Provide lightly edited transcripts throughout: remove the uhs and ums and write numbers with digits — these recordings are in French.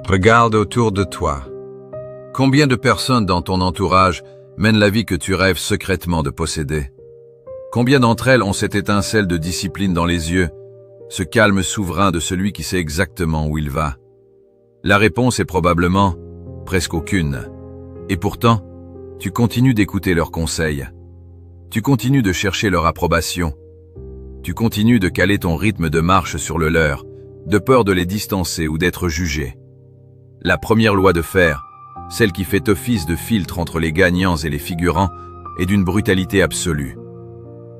Regarde autour de toi. Combien de personnes dans ton entourage mènent la vie que tu rêves secrètement de posséder? Combien d'entre elles ont cette étincelle de discipline dans les yeux, ce calme souverain de celui qui sait exactement où il va? La réponse est probablement presque aucune. Et pourtant, tu continues d'écouter leurs conseils. Tu continues de chercher leur approbation. Tu continues de caler ton rythme de marche sur le leur, de peur de les distancer ou d'être jugé. La première loi de fer, celle qui fait office de filtre entre les gagnants et les figurants, est d'une brutalité absolue.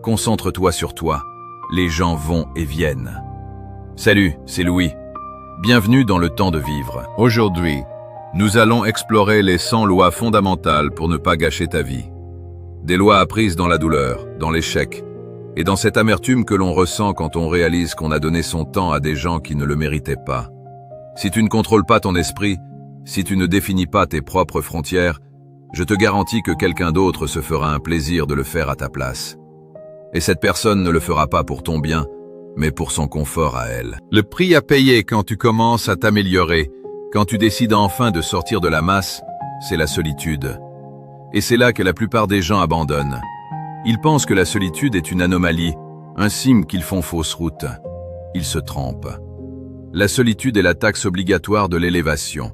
Concentre-toi sur toi, les gens vont et viennent. Salut, c'est Louis. Bienvenue dans le temps de vivre. Aujourd'hui, nous allons explorer les 100 lois fondamentales pour ne pas gâcher ta vie. Des lois apprises dans la douleur, dans l'échec, et dans cette amertume que l'on ressent quand on réalise qu'on a donné son temps à des gens qui ne le méritaient pas. Si tu ne contrôles pas ton esprit, si tu ne définis pas tes propres frontières, je te garantis que quelqu'un d'autre se fera un plaisir de le faire à ta place. Et cette personne ne le fera pas pour ton bien, mais pour son confort à elle. Le prix à payer quand tu commences à t'améliorer, quand tu décides enfin de sortir de la masse, c'est la solitude. Et c'est là que la plupart des gens abandonnent. Ils pensent que la solitude est une anomalie, un signe qu'ils font fausse route. Ils se trompent. La solitude est la taxe obligatoire de l'élévation.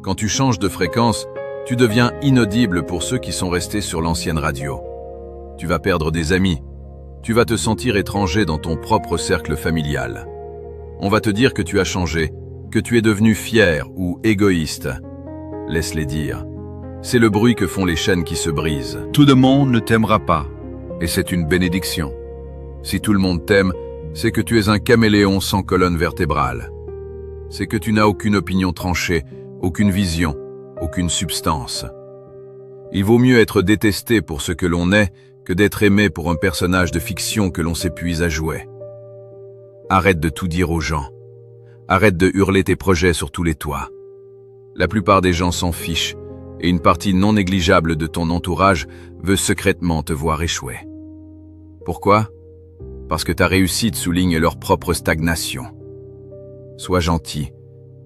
Quand tu changes de fréquence, tu deviens inaudible pour ceux qui sont restés sur l'ancienne radio. Tu vas perdre des amis. Tu vas te sentir étranger dans ton propre cercle familial. On va te dire que tu as changé, que tu es devenu fier ou égoïste. Laisse-les dire. C'est le bruit que font les chaînes qui se brisent. Tout le monde ne t'aimera pas, et c'est une bénédiction. Si tout le monde t'aime, c'est que tu es un caméléon sans colonne vertébrale. C'est que tu n'as aucune opinion tranchée, aucune vision, aucune substance. Il vaut mieux être détesté pour ce que l'on est que d'être aimé pour un personnage de fiction que l'on s'épuise à jouer. Arrête de tout dire aux gens. Arrête de hurler tes projets sur tous les toits. La plupart des gens s'en fichent, et une partie non négligeable de ton entourage veut secrètement te voir échouer. Pourquoi ? Parce que ta réussite souligne leur propre stagnation. Sois gentil,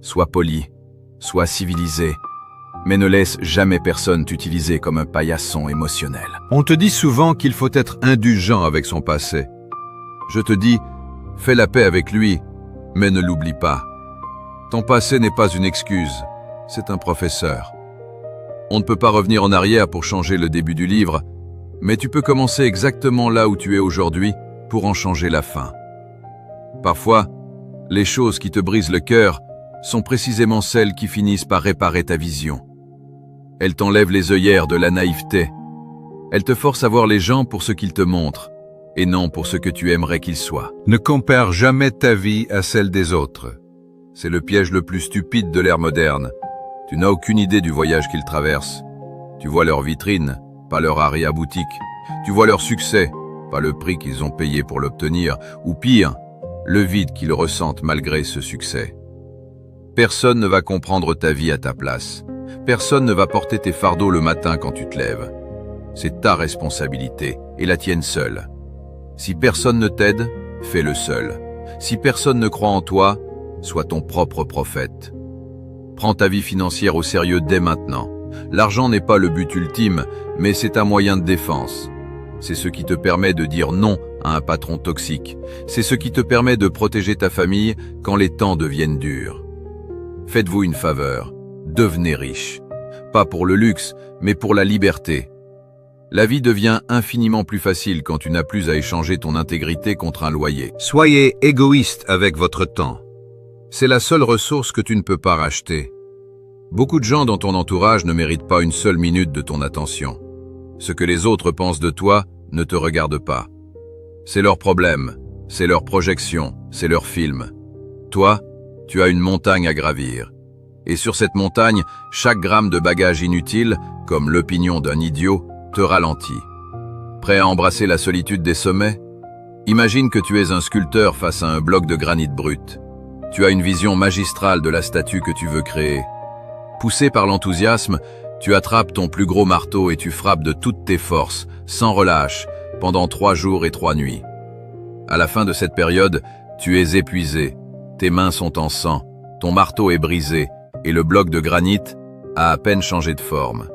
sois poli, sois civilisé, mais ne laisse jamais personne t'utiliser comme un paillasson émotionnel. On te dit souvent qu'il faut être indulgent avec son passé. Je te dis, fais la paix avec lui, mais ne l'oublie pas. Ton passé n'est pas une excuse, c'est un professeur. On ne peut pas revenir en arrière pour changer le début du livre, mais tu peux commencer exactement là où tu es aujourd'hui pour en changer la fin. Parfois, les choses qui te brisent le cœur sont précisément celles qui finissent par réparer ta vision. Elles t'enlèvent les œillères de la naïveté. Elles te forcent à voir les gens pour ce qu'ils te montrent, et non pour ce que tu aimerais qu'ils soient. Ne compare jamais ta vie à celle des autres. C'est le piège le plus stupide de l'ère moderne. Tu n'as aucune idée du voyage qu'ils traversent. Tu vois leur vitrine, pas leur arrière-boutique. Tu vois leur succès, pas le prix qu'ils ont payé pour l'obtenir, ou pire, le vide qu'ils ressentent malgré ce succès. Personne ne va comprendre ta vie à ta place. Personne ne va porter tes fardeaux le matin quand tu te lèves. C'est ta responsabilité, et la tienne seule. Si personne ne t'aide, fais-le seul. Si personne ne croit en toi, sois ton propre prophète. Prends ta vie financière au sérieux dès maintenant. L'argent n'est pas le but ultime, mais c'est un moyen de défense. C'est ce qui te permet de dire non à un patron toxique. C'est ce qui te permet de protéger ta famille quand les temps deviennent durs. Faites-vous une faveur, devenez riche. Pas pour le luxe, mais pour la liberté. La vie devient infiniment plus facile quand tu n'as plus à échanger ton intégrité contre un loyer. Soyez égoïste avec votre temps. C'est la seule ressource que tu ne peux pas racheter. Beaucoup de gens dans ton entourage ne méritent pas une seule minute de ton attention. Ce que les autres pensent de toi ne te regarde pas. C'est leur problème, c'est leur projection, c'est leur film. Toi, tu as une montagne à gravir. Et sur cette montagne, chaque gramme de bagage inutile, comme l'opinion d'un idiot, te ralentit. Prêt à embrasser la solitude des sommets? Imagine que tu es un sculpteur face à un bloc de granit brut. Tu as une vision magistrale de la statue que tu veux créer. Poussé par l'enthousiasme, tu attrapes ton plus gros marteau et tu frappes de toutes tes forces, sans relâche, pendant 3 jours et 3 nuits. À la fin de cette période, tu es épuisé, tes mains sont en sang, ton marteau est brisé, et le bloc de granit a à peine changé de forme.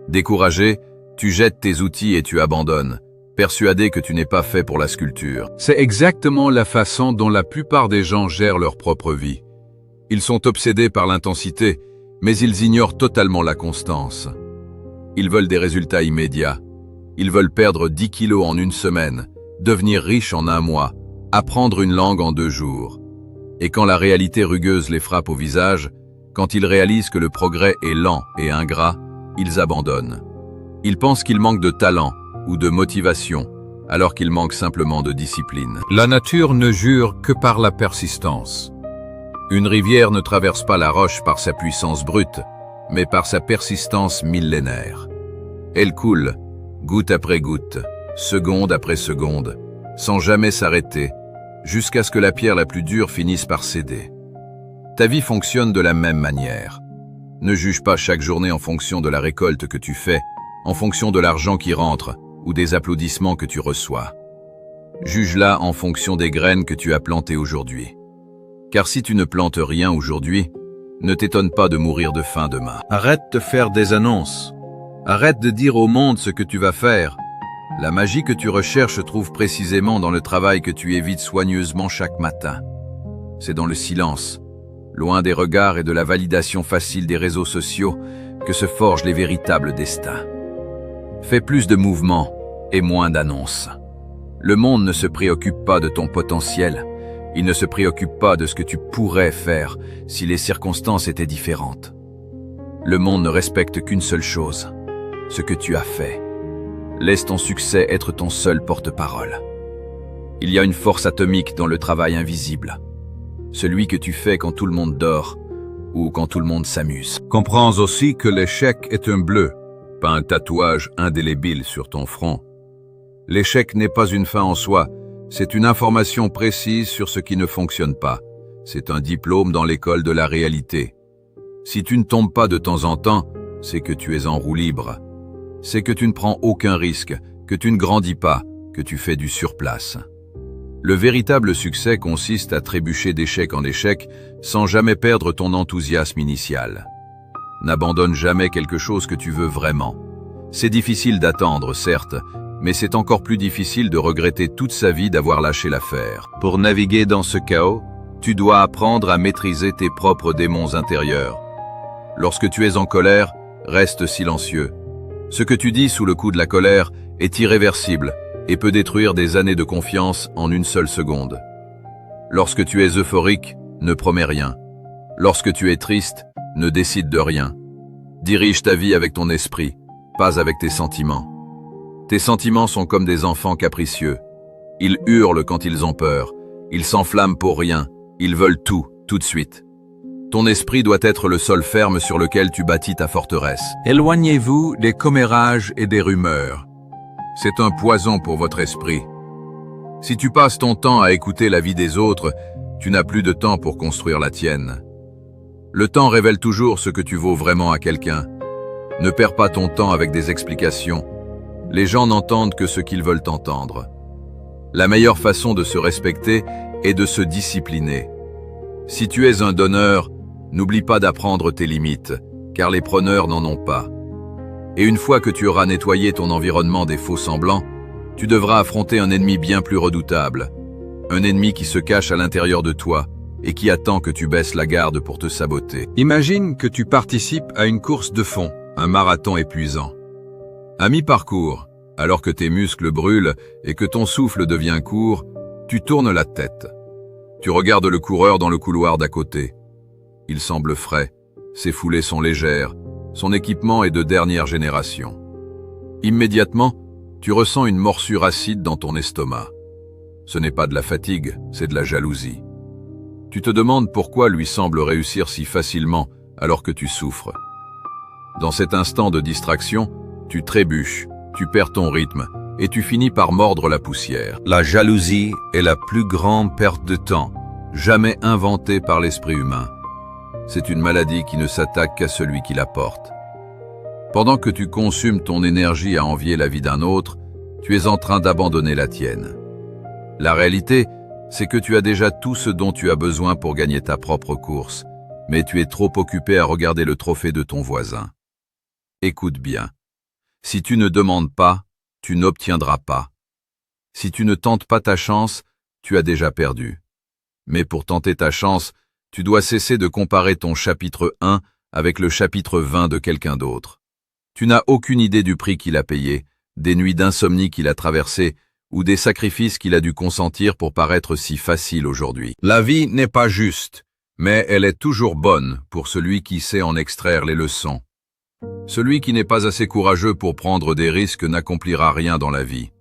Découragé, tu jettes tes outils et tu abandonnes, persuadé que tu n'es pas fait pour la sculpture. C'est exactement la façon dont la plupart des gens gèrent leur propre vie. Ils sont obsédés par l'intensité, mais ils ignorent totalement la constance. Ils veulent des résultats immédiats. Ils veulent perdre 10 kilos en une semaine, devenir riches en un mois, apprendre une langue en 2 jours. Et quand la réalité rugueuse les frappe au visage, quand ils réalisent que le progrès est lent et ingrat, ils abandonnent. Ils pensent qu'ils manquent de talent ou de motivation, alors qu'ils manquent simplement de discipline. La nature ne jure que par la persistance. Une rivière ne traverse pas la roche par sa puissance brute, mais par sa persistance millénaire. Elle coule, goutte après goutte, seconde après seconde, sans jamais s'arrêter, jusqu'à ce que la pierre la plus dure finisse par céder. Ta vie fonctionne de la même manière. Ne juge pas chaque journée en fonction de la récolte que tu fais, en fonction de l'argent qui rentre ou des applaudissements que tu reçois. Juge-la en fonction des graines que tu as plantées aujourd'hui. Car si tu ne plantes rien aujourd'hui, ne t'étonne pas de mourir de faim demain. Arrête de faire des annonces. Arrête de dire au monde ce que tu vas faire. La magie que tu recherches se trouve précisément dans le travail que tu évites soigneusement chaque matin. C'est dans le silence, loin des regards et de la validation facile des réseaux sociaux, que se forgent les véritables destins. Fais plus de mouvements et moins d'annonces. Le monde ne se préoccupe pas de ton potentiel. Il ne se préoccupe pas de ce que tu pourrais faire si les circonstances étaient différentes. Le monde ne respecte qu'une seule chose, ce que tu as fait. Laisse ton succès être ton seul porte-parole. Il y a une force atomique dans le travail invisible. Celui que tu fais quand tout le monde dort ou quand tout le monde s'amuse. Comprends aussi que l'échec est un bleu, pas un tatouage indélébile sur ton front. L'échec n'est pas une fin en soi, c'est une information précise sur ce qui ne fonctionne pas. C'est un diplôme dans l'école de la réalité. Si tu ne tombes pas de temps en temps, c'est que tu es en roue libre. C'est que tu ne prends aucun risque, que tu ne grandis pas, que tu fais du surplace. Le véritable succès consiste à trébucher d'échec en échec sans jamais perdre ton enthousiasme initial. N'abandonne jamais quelque chose que tu veux vraiment. C'est difficile d'attendre, certes, mais c'est encore plus difficile de regretter toute sa vie d'avoir lâché l'affaire. Pour naviguer dans ce chaos, tu dois apprendre à maîtriser tes propres démons intérieurs. Lorsque tu es en colère, reste silencieux. Ce que tu dis sous le coup de la colère est irréversible et peut détruire des années de confiance en une seule seconde. Lorsque tu es euphorique, ne promets rien. Lorsque tu es triste, ne décide de rien. Dirige ta vie avec ton esprit, pas avec tes sentiments. Tes sentiments sont comme des enfants capricieux. Ils hurlent quand ils ont peur. Ils s'enflamment pour rien. Ils veulent tout de suite. Ton esprit doit être le sol ferme sur lequel tu bâtis ta forteresse. Éloignez-vous des commérages et des rumeurs. C'est un poison pour votre esprit. Si tu passes ton temps à écouter la vie des autres, tu n'as plus de temps pour construire la tienne. Le temps révèle toujours ce que tu vaux vraiment à quelqu'un. Ne perds pas ton temps avec des explications. Les gens n'entendent que ce qu'ils veulent entendre. La meilleure façon de se respecter est de se discipliner. Si tu es un donneur, n'oublie pas d'apprendre tes limites, car les preneurs n'en ont pas. Et une fois que tu auras nettoyé ton environnement des faux-semblants, tu devras affronter un ennemi bien plus redoutable. Un ennemi qui se cache à l'intérieur de toi et qui attend que tu baisses la garde pour te saboter. Imagine que tu participes à une course de fond, un marathon épuisant. À mi-parcours, alors que tes muscles brûlent et que ton souffle devient court, tu tournes la tête. Tu regardes le coureur dans le couloir d'à côté. Il semble frais, ses foulées sont légères, son équipement est de dernière génération. Immédiatement, tu ressens une morsure acide dans ton estomac. Ce n'est pas de la fatigue, c'est de la jalousie. Tu te demandes pourquoi lui semble réussir si facilement alors que tu souffres. Dans cet instant de distraction, tu trébuches, tu perds ton rythme et tu finis par mordre la poussière. La jalousie est la plus grande perte de temps, jamais inventée par l'esprit humain. C'est une maladie qui ne s'attaque qu'à celui qui la porte. Pendant que tu consumes ton énergie à envier la vie d'un autre, tu es en train d'abandonner la tienne. La réalité, c'est que tu as déjà tout ce dont tu as besoin pour gagner ta propre course. mais tu es trop occupé à regarder le trophée de ton voisin. Écoute bien. Si tu ne demandes pas, tu n'obtiendras pas. Si tu ne tentes pas ta chance, tu as déjà perdu. Mais pour tenter ta chance, tu dois cesser de comparer ton chapitre 1 avec le chapitre 20 de quelqu'un d'autre. Tu n'as aucune idée du prix qu'il a payé, des nuits d'insomnie qu'il a traversées, ou des sacrifices qu'il a dû consentir pour paraître si facile aujourd'hui. La vie n'est pas juste, mais elle est toujours bonne pour celui qui sait en extraire les leçons. Celui qui n'est pas assez courageux pour prendre des risques n'accomplira rien dans la vie.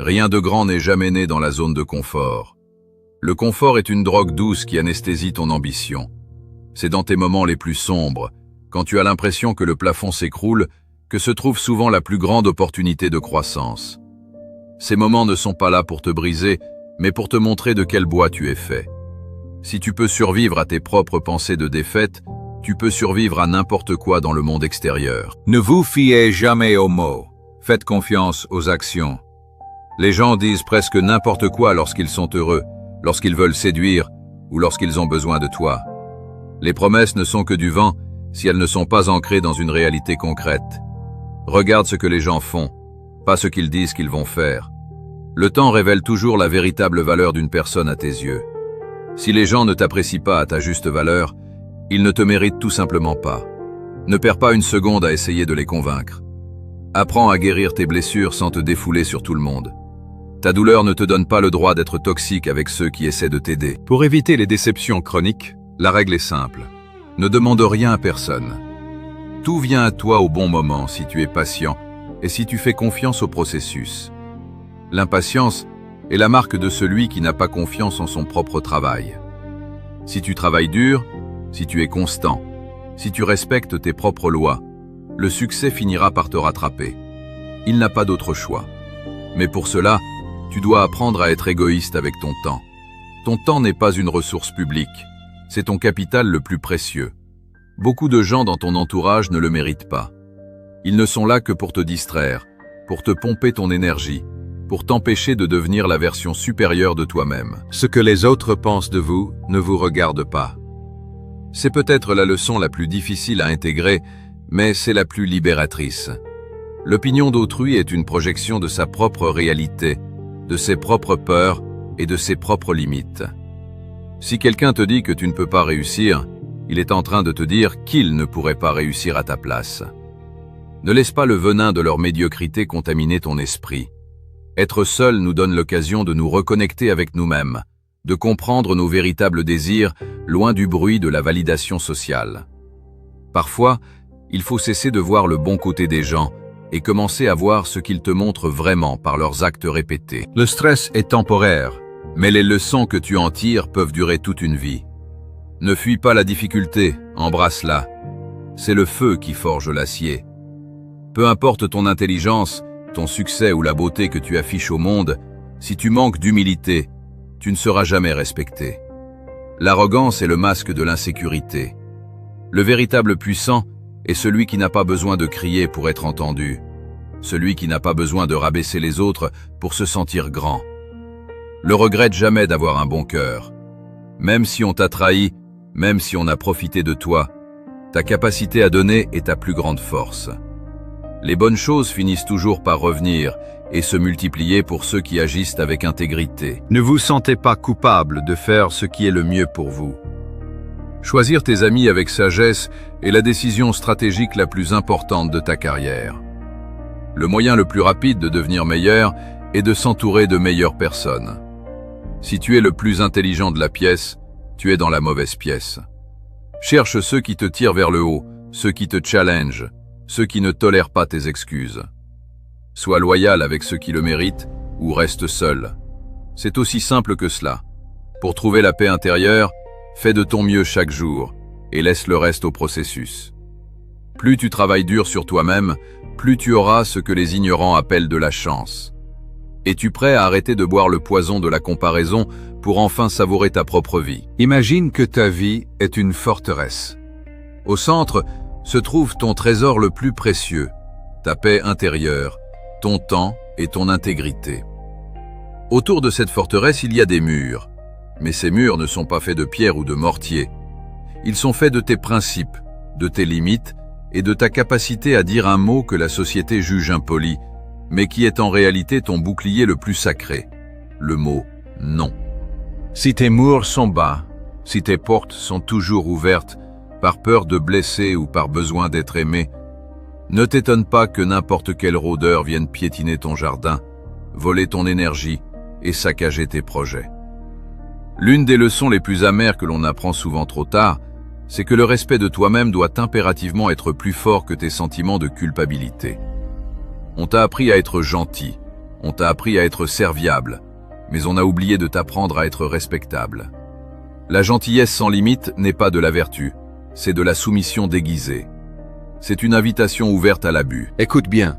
Rien de grand n'est jamais né dans la zone de confort. Le confort est une drogue douce qui anesthésie ton ambition. C'est dans tes moments les plus sombres, quand tu as l'impression que le plafond s'écroule, que se trouve souvent la plus grande opportunité de croissance. Ces moments ne sont pas là pour te briser, mais pour te montrer de quel bois tu es fait. Si tu peux survivre à tes propres pensées de défaite, tu peux survivre à n'importe quoi dans le monde extérieur. Ne vous fiez jamais aux mots. Faites confiance aux actions. Les gens disent presque n'importe quoi lorsqu'ils sont heureux, lorsqu'ils veulent séduire ou lorsqu'ils ont besoin de toi. Les promesses ne sont que du vent si elles ne sont pas ancrées dans une réalité concrète. Regarde ce que les gens font, pas ce qu'ils disent qu'ils vont faire. Le temps révèle toujours la véritable valeur d'une personne à tes yeux. Si les gens ne t'apprécient pas à ta juste valeur, ils ne te méritent tout simplement pas. Ne perds pas une seconde à essayer de les convaincre. Apprends à guérir tes blessures sans te défouler sur tout le monde. Ta douleur ne te donne pas le droit d'être toxique avec ceux qui essaient de t'aider. Pour éviter les déceptions chroniques, la règle est simple. Ne demande rien à personne. Tout vient à toi au bon moment si tu es patient et si tu fais confiance au processus. L'impatience est la marque de celui qui n'a pas confiance en son propre travail. Si tu travailles dur, si tu es constant, si tu respectes tes propres lois, le succès finira par te rattraper. Il n'a pas d'autre choix. Mais pour cela, tu dois apprendre à être égoïste avec ton temps. Ton temps n'est pas une ressource publique, c'est ton capital le plus précieux. Beaucoup de gens dans ton entourage ne le méritent pas. Ils ne sont là que pour te distraire, pour te pomper ton énergie, pour t'empêcher de devenir la version supérieure de toi-même. Ce que les autres pensent de vous ne vous regarde pas. C'est peut-être la leçon la plus difficile à intégrer, mais c'est la plus libératrice. L'opinion d'autrui est une projection de sa propre réalité, de ses propres peurs et de ses propres limites. Si quelqu'un te dit que tu ne peux pas réussir, il est en train de te dire qu'il ne pourrait pas réussir à ta place. Ne laisse pas le venin de leur médiocrité contaminer ton esprit. Être seul nous donne l'occasion de nous reconnecter avec nous-mêmes, de comprendre nos véritables désirs, loin du bruit de la validation sociale. Parfois, il faut cesser de voir le bon côté des gens et commencer à voir ce qu'ils te montrent vraiment par leurs actes répétés. Le stress est temporaire, mais les leçons que tu en tires peuvent durer toute une vie. Ne fuis pas la difficulté, embrasse-la. C'est le feu qui forge l'acier. Peu importe ton intelligence, ton succès ou la beauté que tu affiches au monde, si tu manques d'humilité, tu ne seras jamais respecté. L'arrogance est le masque de l'insécurité. Le véritable puissant est celui qui n'a pas besoin de crier pour être entendu, celui qui n'a pas besoin de rabaisser les autres pour se sentir grand. Ne regrette jamais d'avoir un bon cœur. Même si on t'a trahi, même si on a profité de toi, ta capacité à donner est ta plus grande force. Les bonnes choses finissent toujours par revenir et se multiplier pour ceux qui agissent avec intégrité. Ne vous sentez pas coupable de faire ce qui est le mieux pour vous. Choisir tes amis avec sagesse est la décision stratégique la plus importante de ta carrière. Le moyen le plus rapide de devenir meilleur est de s'entourer de meilleures personnes. Si tu es le plus intelligent de la pièce, tu es dans la mauvaise pièce. Cherche ceux qui te tirent vers le haut, ceux qui te challengent, ceux qui ne tolèrent pas tes excuses. Sois loyal avec ceux qui le méritent ou reste seul. C'est aussi simple que cela. Pour trouver la paix intérieure, fais de ton mieux chaque jour et laisse le reste au processus. Plus tu travailles dur sur toi-même, plus tu auras ce que les ignorants appellent de la chance. Es-tu prêt à arrêter de boire le poison de la comparaison pour enfin savourer ta propre vie? Imagine que ta vie est une forteresse. Au centre se trouve ton trésor le plus précieux, ta paix intérieure, ton temps et ton intégrité. Autour de cette forteresse, il y a des murs. Mais ces murs ne sont pas faits de pierre ou de mortier. Ils sont faits de tes principes, de tes limites et de ta capacité à dire un mot que la société juge impoli, mais qui est en réalité ton bouclier le plus sacré, le mot « non ». Si tes murs sont bas, si tes portes sont toujours ouvertes, par peur de blesser ou par besoin d'être aimé, ne t'étonne pas que n'importe quel rôdeur vienne piétiner ton jardin, voler ton énergie et saccager tes projets. L'une des leçons les plus amères que l'on apprend souvent trop tard, c'est que le respect de toi-même doit impérativement être plus fort que tes sentiments de culpabilité. On t'a appris à être gentil, on t'a appris à être serviable, mais on a oublié de t'apprendre à être respectable. La gentillesse sans limite n'est pas de la vertu, c'est de la soumission déguisée. C'est une invitation ouverte à l'abus. Écoute bien,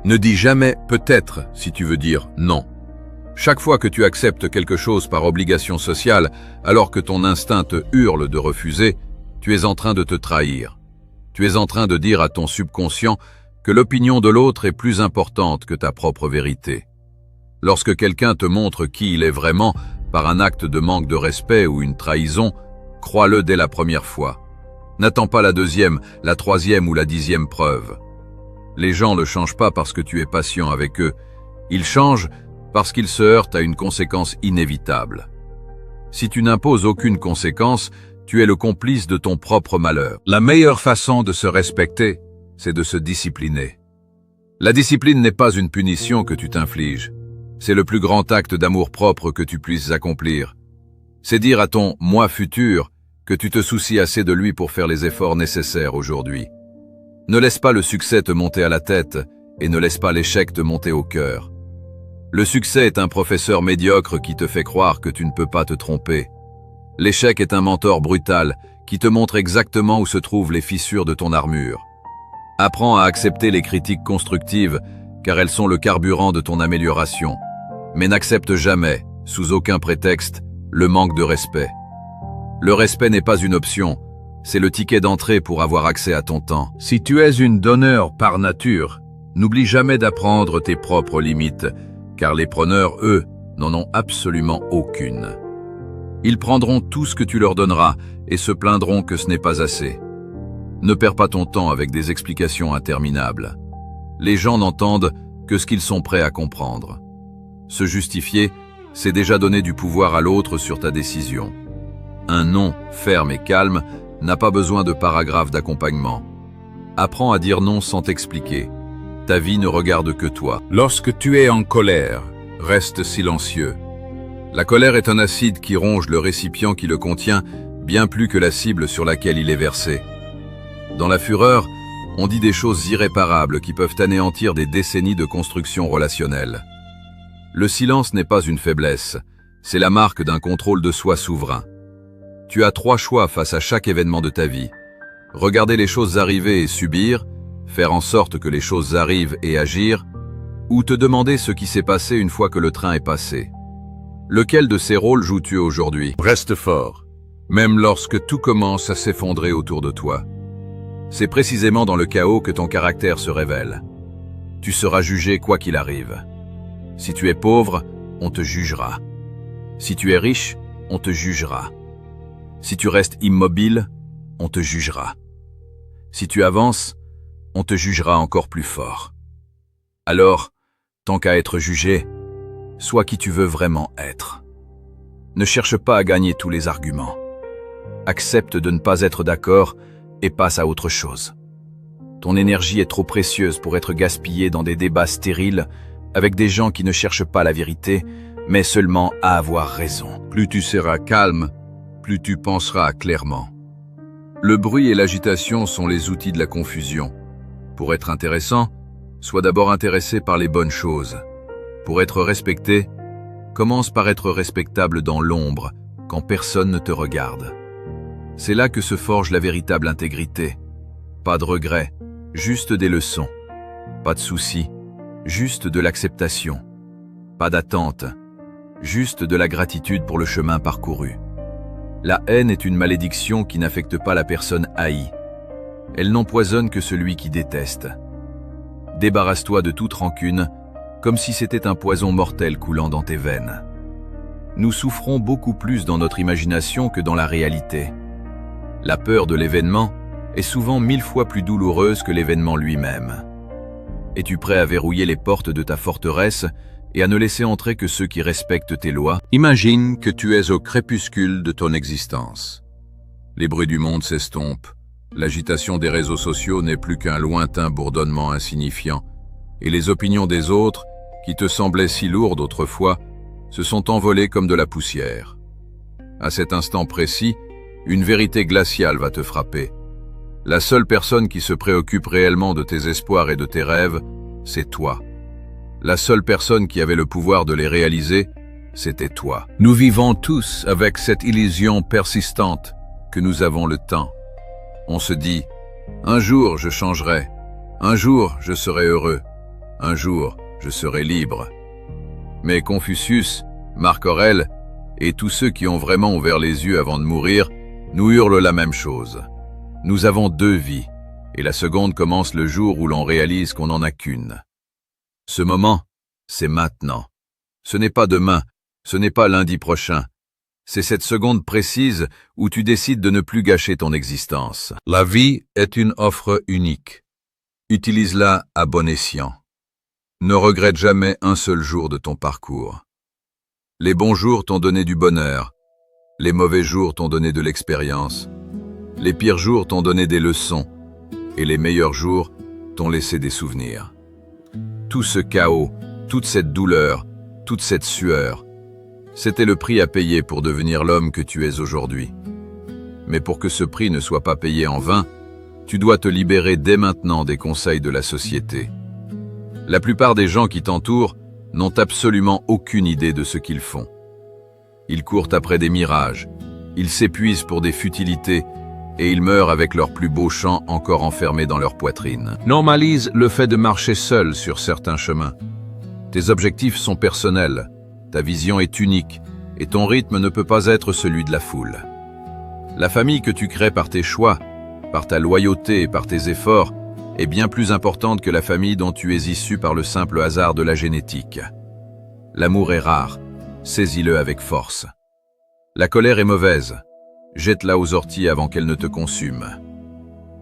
ne dis jamais « peut-être » si tu veux dire « non ». Chaque fois que tu acceptes quelque chose par obligation sociale, alors que ton instinct te hurle de refuser, tu es en train de te trahir. Tu es en train de dire à ton subconscient que l'opinion de l'autre est plus importante que ta propre vérité. Lorsque quelqu'un te montre qui il est vraiment, par un acte de manque de respect ou une trahison, crois-le dès la première fois. N'attends pas la deuxième, la troisième ou la 10e preuve. Les gens ne changent pas parce que tu es patient avec eux. Ils changent parce qu'ils se heurtent à une conséquence inévitable. Si tu n'imposes aucune conséquence, tu es le complice de ton propre malheur. La meilleure façon de se respecter, c'est de se discipliner. La discipline n'est pas une punition que tu t'infliges. C'est le plus grand acte d'amour-propre que tu puisses accomplir. C'est dire à ton « moi futur » que tu te soucies assez de lui pour faire les efforts nécessaires aujourd'hui. Ne laisse pas le succès te monter à la tête et ne laisse pas l'échec te monter au cœur. Le succès est un professeur médiocre qui te fait croire que tu ne peux pas te tromper. L'échec est un mentor brutal qui te montre exactement où se trouvent les fissures de ton armure. Apprends à accepter les critiques constructives car elles sont le carburant de ton amélioration. Mais n'accepte jamais, sous aucun prétexte, le manque de respect. Le respect n'est pas une option, c'est le ticket d'entrée pour avoir accès à ton temps. Si tu es une donneur par nature, n'oublie jamais d'apprendre tes propres limites, car les preneurs, eux, n'en ont absolument aucune. Ils prendront tout ce que tu leur donneras et se plaindront que ce n'est pas assez. Ne perds pas ton temps avec des explications interminables. Les gens n'entendent que ce qu'ils sont prêts à comprendre. Se justifier, c'est déjà donner du pouvoir à l'autre sur ta décision. Un non ferme et calme n'a pas besoin de paragraphes d'accompagnement. Apprends à dire non sans t'expliquer. Ta vie ne regarde que toi. Lorsque tu es en colère, reste silencieux. La colère est un acide qui ronge le récipient qui le contient, bien plus que la cible sur laquelle il est versé. Dans la fureur, on dit des choses irréparables qui peuvent anéantir des décennies de construction relationnelle. Le silence n'est pas une faiblesse, c'est la marque d'un contrôle de soi souverain. Tu as 3 choix face à chaque événement de ta vie. Regarder les choses arriver et subir, faire en sorte que les choses arrivent et agir, ou te demander ce qui s'est passé une fois que le train est passé. Lequel de ces rôles joues-tu aujourd'hui? Reste fort, même lorsque tout commence à s'effondrer autour de toi. C'est précisément dans le chaos que ton caractère se révèle. Tu seras jugé quoi qu'il arrive. Si tu es pauvre, on te jugera. Si tu es riche, on te jugera. Si tu restes immobile, on te jugera. Si tu avances, on te jugera encore plus fort. Alors, tant qu'à être jugé, sois qui tu veux vraiment être. Ne cherche pas à gagner tous les arguments. Accepte de ne pas être d'accord et passe à autre chose. Ton énergie est trop précieuse pour être gaspillée dans des débats stériles avec des gens qui ne cherchent pas la vérité, mais seulement à avoir raison. Plus tu seras calme, plus tu penseras clairement. Le bruit et l'agitation sont les outils de la confusion. Pour être intéressant, sois d'abord intéressé par les bonnes choses. Pour être respecté, commence par être respectable dans l'ombre, quand personne ne te regarde. C'est là que se forge la véritable intégrité. Pas de regrets, juste des leçons. Pas de soucis, juste de l'acceptation. Pas d'attente, juste de la gratitude pour le chemin parcouru. La haine est une malédiction qui n'affecte pas la personne haïe. Elle n'empoisonne que celui qui déteste. Débarrasse-toi de toute rancune, comme si c'était un poison mortel coulant dans tes veines. Nous souffrons beaucoup plus dans notre imagination que dans la réalité. La peur de l'événement est souvent 1000 fois plus douloureuse que l'événement lui-même. Es-tu prêt à verrouiller les portes de ta forteresse et à ne laisser entrer que ceux qui respectent tes lois? Imagine que tu es au crépuscule de ton existence. Les bruits du monde s'estompent, l'agitation des réseaux sociaux n'est plus qu'un lointain bourdonnement insignifiant, et les opinions des autres, qui te semblaient si lourdes autrefois, se sont envolées comme de la poussière. À cet instant précis, une vérité glaciale va te frapper. La seule personne qui se préoccupe réellement de tes espoirs et de tes rêves, c'est toi. La seule personne qui avait le pouvoir de les réaliser, c'était toi. Nous vivons tous avec cette illusion persistante que nous avons le temps. On se dit, un jour je changerai, un jour je serai heureux, un jour je serai libre. Mais Confucius, Marc Aurèle et tous ceux qui ont vraiment ouvert les yeux avant de mourir nous hurlent la même chose. Nous avons 2 vies, et la seconde commence le jour où l'on réalise qu'on n'en a qu'une. Ce moment, c'est maintenant. Ce n'est pas demain, ce n'est pas lundi prochain. C'est cette seconde précise où tu décides de ne plus gâcher ton existence. La vie est une offre unique. Utilise-la à bon escient. Ne regrette jamais un seul jour de ton parcours. Les bons jours t'ont donné du bonheur. Les mauvais jours t'ont donné de l'expérience. Les pires jours t'ont donné des leçons. Et les meilleurs jours t'ont laissé des souvenirs. Tout ce chaos, toute cette douleur, toute cette sueur, c'était le prix à payer pour devenir l'homme que tu es aujourd'hui. Mais pour que ce prix ne soit pas payé en vain, tu dois te libérer dès maintenant des conseils de la société. La plupart des gens qui t'entourent n'ont absolument aucune idée de ce qu'ils font. Ils courent après des mirages, ils s'épuisent pour des futilités et ils meurent avec leurs plus beaux chants encore enfermés dans leur poitrine. Normalise le fait de marcher seul sur certains chemins. Tes objectifs sont personnels, ta vision est unique et ton rythme ne peut pas être celui de la foule. La famille que tu crées par tes choix, par ta loyauté et par tes efforts est bien plus importante que la famille dont tu es issu par le simple hasard de la génétique. L'amour est rare, saisis-le avec force. La colère est mauvaise, jette-la aux orties avant qu'elle ne te consume.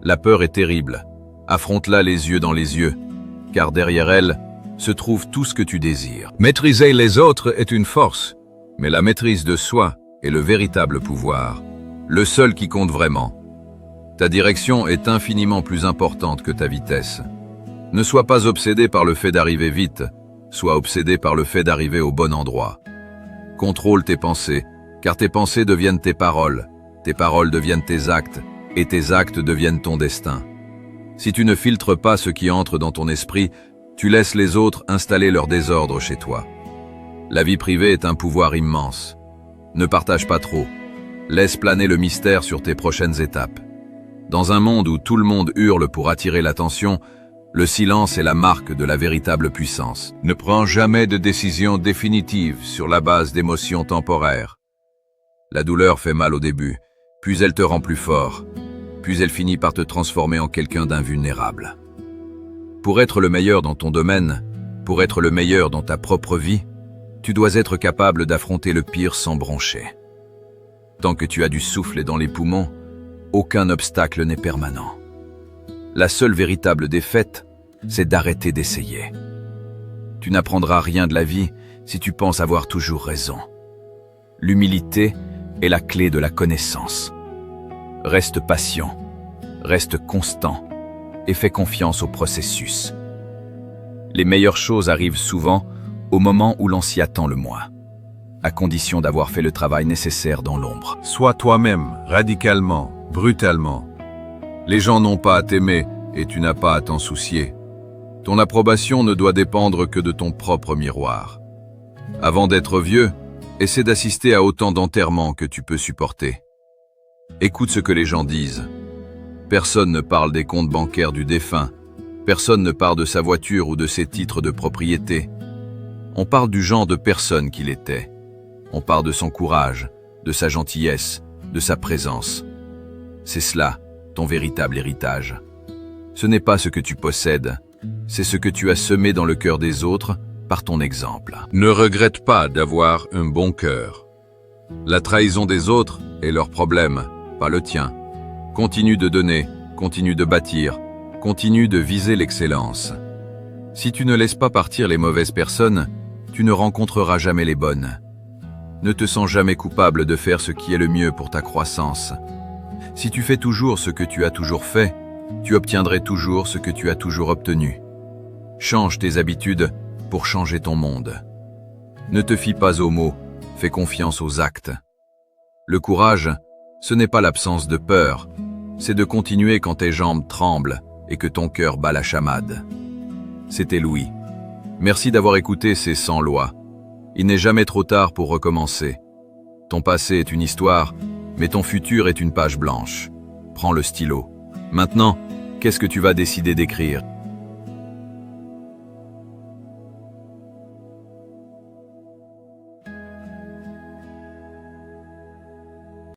La peur est terrible, affronte-la les yeux dans les yeux, car derrière elle se trouve tout ce que tu désires. Maîtriser les autres est une force, mais la maîtrise de soi est le véritable pouvoir, le seul qui compte vraiment. Ta direction est infiniment plus importante que ta vitesse. Ne sois pas obsédé par le fait d'arriver vite, sois obsédé par le fait d'arriver au bon endroit. Contrôle tes pensées, car tes pensées deviennent tes paroles deviennent tes actes, et tes actes deviennent ton destin. Si tu ne filtres pas ce qui entre dans ton esprit, tu laisses les autres installer leur désordre chez toi. La vie privée est un pouvoir immense. Ne partage pas trop. Laisse planer le mystère sur tes prochaines étapes. Dans un monde où tout le monde hurle pour attirer l'attention, le silence est la marque de la véritable puissance. Ne prends jamais de décision définitive sur la base d'émotions temporaires. La douleur fait mal au début, puis elle te rend plus fort, puis elle finit par te transformer en quelqu'un d'invulnérable. Pour être le meilleur dans ton domaine, pour être le meilleur dans ta propre vie, tu dois être capable d'affronter le pire sans broncher. Tant que tu as du souffle dans les poumons, aucun obstacle n'est permanent. La seule véritable défaite, c'est d'arrêter d'essayer. Tu n'apprendras rien de la vie si tu penses avoir toujours raison. L'humilité est la clé de la connaissance. Reste patient, reste constant et fais confiance au processus. Les meilleures choses arrivent souvent au moment où l'on s'y attend le moins, à condition d'avoir fait le travail nécessaire dans l'ombre. Sois toi-même, radicalement, brutalement. Les gens n'ont pas à t'aimer et tu n'as pas à t'en soucier. Ton approbation ne doit dépendre que de ton propre miroir. Avant d'être vieux, essaie d'assister à autant d'enterrements que tu peux supporter. Écoute ce que les gens disent. Personne ne parle des comptes bancaires du défunt. Personne ne parle de sa voiture ou de ses titres de propriété. On parle du genre de personne qu'il était. On parle de son courage, de sa gentillesse, de sa présence. C'est cela, ton véritable héritage. Ce n'est pas ce que tu possèdes, c'est ce que tu as semé dans le cœur des autres par ton exemple. Ne regrette pas d'avoir un bon cœur. La trahison des autres est leur problème, pas le tien. Continue de donner, continue de bâtir, continue de viser l'excellence. Si tu ne laisses pas partir les mauvaises personnes, tu ne rencontreras jamais les bonnes. Ne te sens jamais coupable de faire ce qui est le mieux pour ta croissance. Si tu fais toujours ce que tu as toujours fait, tu obtiendrais toujours ce que tu as toujours obtenu. Change tes habitudes pour changer ton monde. Ne te fie pas aux mots, fais confiance aux actes. Le courage, ce n'est pas l'absence de peur, c'est de continuer quand tes jambes tremblent et que ton cœur bat la chamade. C'était Louis. Merci d'avoir écouté ces 100 lois. Il n'est jamais trop tard pour recommencer. Ton passé est une histoire, mais ton futur est une page blanche. Prends le stylo. Maintenant, qu'est-ce que tu vas décider d'écrire ?